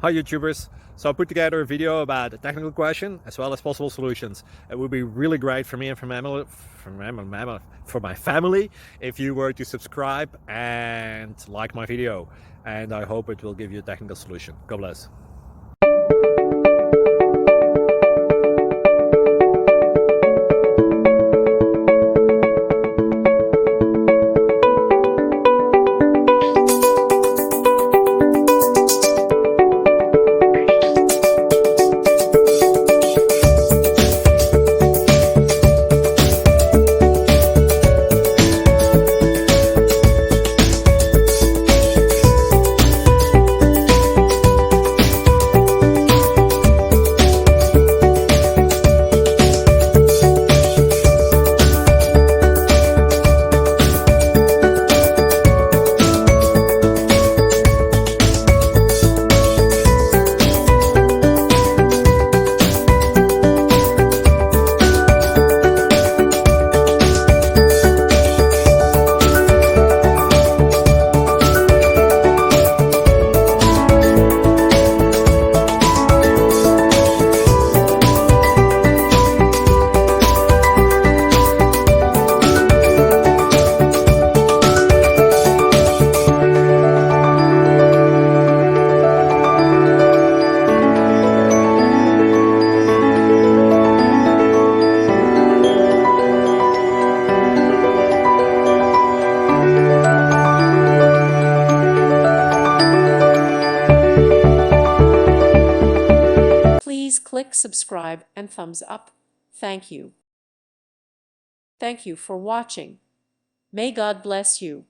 Hi YouTubers! So I put together a video about a technical question as well as possible solutions. It would be really great for me and for my family if you were to subscribe and like my video, and I hope it will give you a technical solution. God bless. Please click subscribe and thumbs up. Thank you. Thank you for watching. May God bless you.